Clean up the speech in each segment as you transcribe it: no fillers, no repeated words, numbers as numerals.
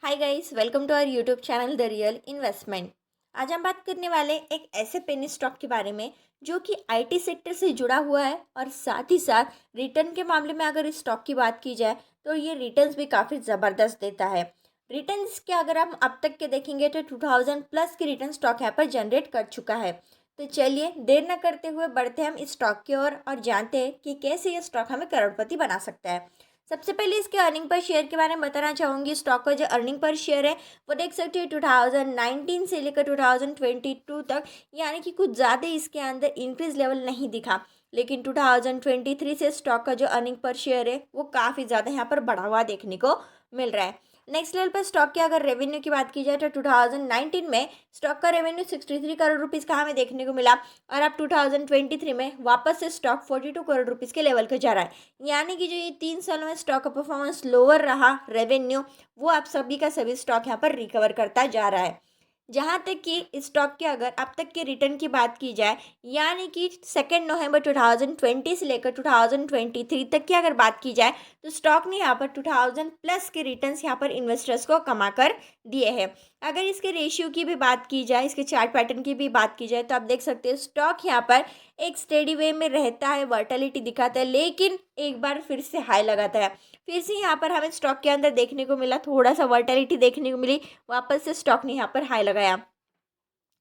Hi guys, welcome to our YouTube channel the real investment. आज हम बात करने वाले एक ऐसे पेनी स्टॉक के बारे में जो कि आईटी सेक्टर से जुड़ा हुआ है और साथ ही साथ रिटर्न के मामले में अगर इस स्टॉक की बात की जाए तो ये रिटर्न्स भी काफ़ी ज़बरदस्त देता है। रिटर्न्स के अगर हम अब तक के देखेंगे तो 2000 प्लस की रिटर्न स्टॉक यहाँ पर जनरेट कर चुका है। तो चलिए देर न करते हुए बढ़ते हम इस स्टॉक की ओर और जानते हैं कि कैसे ये स्टॉक हमें करोड़पति बना सकता है। सबसे पहले इसके अर्निंग पर शेयर के बारे में बताना चाहूँगी। स्टॉक का जो अर्निंग पर शेयर है वो देख सकते हैं 2019 से लेकर 2022 तक, यानी कि कुछ ज़्यादा इसके अंदर इंक्रीज लेवल नहीं दिखा, लेकिन 2023 से स्टॉक का जो अर्निंग पर शेयर है वो काफ़ी ज़्यादा यहाँ पर बढ़ा हुआ देखने को मिल रहा है। नेक्स्ट लेवल पर स्टॉक की अगर रेवेन्यू की बात की जाए तो 2019 में स्टॉक का रेवेन्यू 63 करोड़ रुपीज़ का हमें देखने को मिला और अब 2023 में वापस से स्टॉक 42 करोड़ रुपीज़ के लेवल पे जा रहा है। यानी कि जो ये 3 सालों में स्टॉक का परफॉर्मेंस लोअर रहा रेवेन्यू, वो आप सभी का सभी स्टॉक यहाँ पर रिकवर करता जा रहा है। जहाँ तक कि इस स्टॉक के अगर अब तक के रिटर्न की बात की जाए, यानी कि 2 नवंबर 2020 से लेकर 2023 तक की अगर बात की जाए तो स्टॉक ने यहाँ पर 2000 प्लस के रिटर्न्स यहाँ पर इन्वेस्टर्स को कमा कर दिए हैं। अगर इसके रेशियो की भी बात की जाए, इसके चार्ट पैटर्न की भी बात की जाए तो आप देख सकते हैं स्टॉक यहाँ पर एक स्टेडी वे में रहता है, वर्टिलिटी दिखाता है, लेकिन एक बार फिर से हाई लगाता है। फिर से यहाँ पर हमें स्टॉक के अंदर देखने को मिला, थोड़ा सा वर्टिलिटी देखने को मिली, वापस से स्टॉक ने यहाँ पर हाई लगाया,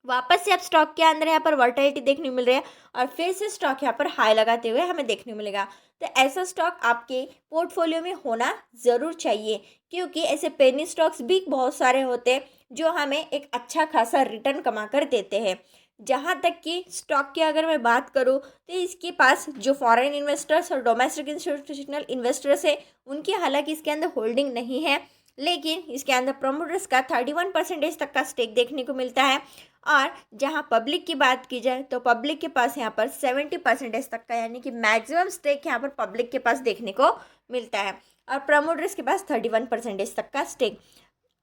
वापस से अब स्टॉक के अंदर यहाँ पर वर्टिलिटी देखने को मिल रही है और फिर से स्टॉक यहाँ पर हाई लगाते हुए हमें देखने को मिलेगा। तो ऐसा स्टॉक आपके पोर्टफोलियो में होना ज़रूर चाहिए, क्योंकि ऐसे पेनी स्टॉक्स भी बहुत सारे होते हैं जो हमें एक अच्छा खासा रिटर्न कमा कर देते हैं। जहाँ तक कि स्टॉक की अगर मैं बात करूँ तो इसके पास जो फॉरेन इन्वेस्टर्स और डोमेस्टिक इंस्टीट्यूशनल इन्वेस्टर्स है उनकी हालांकि इसके अंदर होल्डिंग नहीं है, लेकिन इसके अंदर प्रमोटर्स का 31% तक का स्टेक देखने को मिलता है। और जहाँ पब्लिक की बात की जाए तो पब्लिक के पास यहाँ पर 70% तक का, यानी कि मैक्सिमम स्टेक यहाँ पर पब्लिक के पास देखने को मिलता है और प्रमोटर्स के पास 31% तक का स्टेक।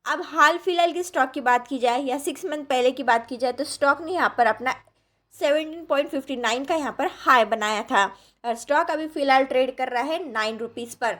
अब हाल फिलहाल की स्टॉक की बात की जाए या 6 मंथ पहले की बात की जाए तो स्टॉक ने यहाँ पर अपना 17.59 का यहाँ पर हाई बनाया था और स्टॉक अभी फिलहाल ट्रेड कर रहा है 9 रुपीज़ पर।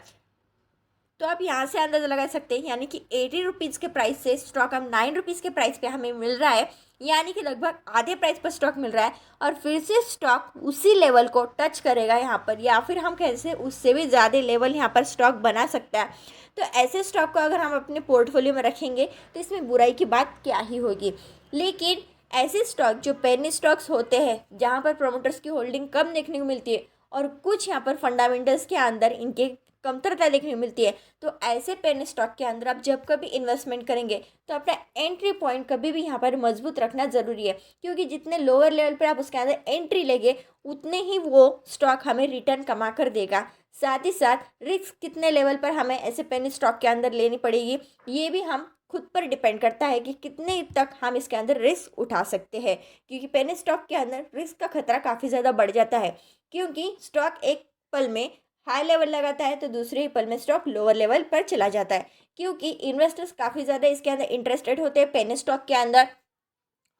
तो आप यहाँ से अंदाजा लगा सकते हैं, यानी कि 80 रुपीज़ के प्राइस से स्टॉक अब 9 रुपीज़ के प्राइस पे हमें मिल रहा है, यानी कि लगभग आधे प्राइस पर स्टॉक मिल रहा है और फिर से स्टॉक उसी लेवल को टच करेगा यहाँ पर, या फिर हम कैसे उससे भी ज़्यादा लेवल यहाँ पर स्टॉक बना सकता है। तो ऐसे स्टॉक को अगर हम अपने पोर्टफोलियो में रखेंगे तो इसमें बुराई की बात क्या ही होगी। लेकिन ऐसे स्टॉक जो पेनी स्टॉक्स होते हैं जहाँ पर प्रोमोटर्स की होल्डिंग कम देखने को मिलती है और कुछ यहाँ पर फंडामेंटल्स के अंदर इनके कमतरता देखने को मिलती है, तो ऐसे पेनी स्टॉक के अंदर आप जब कभी इन्वेस्टमेंट करेंगे तो अपना एंट्री पॉइंट कभी भी यहाँ पर मजबूत रखना ज़रूरी है, क्योंकि जितने लोअर लेवल पर आप उसके अंदर एंट्री लेंगे उतने ही वो स्टॉक हमें रिटर्न कमा कर देगा। साथ ही साथ रिस्क कितने लेवल पर हमें ऐसे पेनी स्टॉक के अंदर लेनी पड़ेगी, ये भी हम खुद पर डिपेंड करता है कि कितने तक हम इसके अंदर रिस्क उठा सकते हैं, क्योंकि पेनी स्टॉक के अंदर रिस्क का खतरा काफ़ी ज़्यादा बढ़ जाता है, क्योंकि स्टॉक एक पल में हाई लेवल लगाता है तो दूसरे ही पल में स्टॉक लोअर लेवल पर चला जाता है, क्योंकि इन्वेस्टर्स काफ़ी ज़्यादा इसके अंदर इंटरेस्टेड होते हैं पेनी स्टॉक के अंदर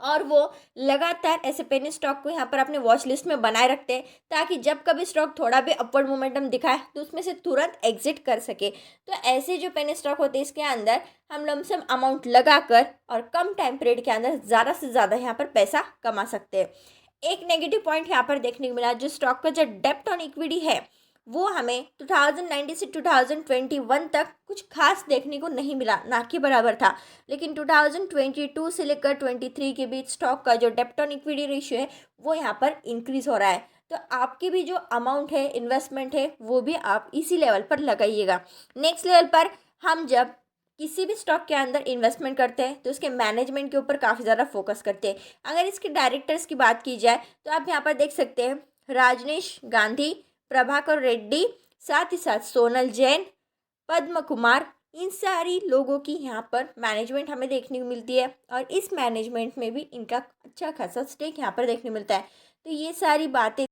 और वो लगातार ऐसे पेनी स्टॉक को यहाँ पर अपने वॉच लिस्ट में बनाए रखते हैं ताकि जब कभी स्टॉक थोड़ा भी अपवर्ड मोमेंटम दिखाए तो उसमें से तुरंत एग्जिट कर सके। तो ऐसे जो पेनी स्टॉक होते हैं इसके अंदर हम लमसम अमाउंट लगाकर और कम टाइम पीरियड के अंदर ज़्यादा से ज़्यादा यहाँ पर पैसा कमा सकते हैं। एक नेगेटिव पॉइंट यहाँ पर देखने को मिला, जो स्टॉक का जो डेप्ट ऑन इक्विटी है वो हमें 2019 से 2021 तक कुछ खास देखने को नहीं मिला, ना कि बराबर था, लेकिन 2022 से लेकर 23 के बीच स्टॉक का जो डेप्ट ऑन इक्विटी रेशियो है वो यहाँ पर इंक्रीज हो रहा है। तो आपकी भी जो अमाउंट है, इन्वेस्टमेंट है, वो भी आप इसी लेवल पर लगाइएगा। नेक्स्ट लेवल पर हम जब किसी भी स्टॉक के अंदर इन्वेस्टमेंट करते हैं तो उसके मैनेजमेंट के ऊपर काफ़ी ज़्यादा फोकस करते हैं। अगर इसके डायरेक्टर्स की बात की जाए तो आप यहाँ पर देख सकते हैं राजनेश गांधी, प्रभाकर रेड्डी, साथ ही साथ सोनल जैन, पद्म कुमार, इन सारी लोगों की यहाँ पर मैनेजमेंट हमें देखने को मिलती है और इस मैनेजमेंट में भी इनका अच्छा खासा स्टेक यहाँ पर देखने को मिलता है। तो ये सारी बातें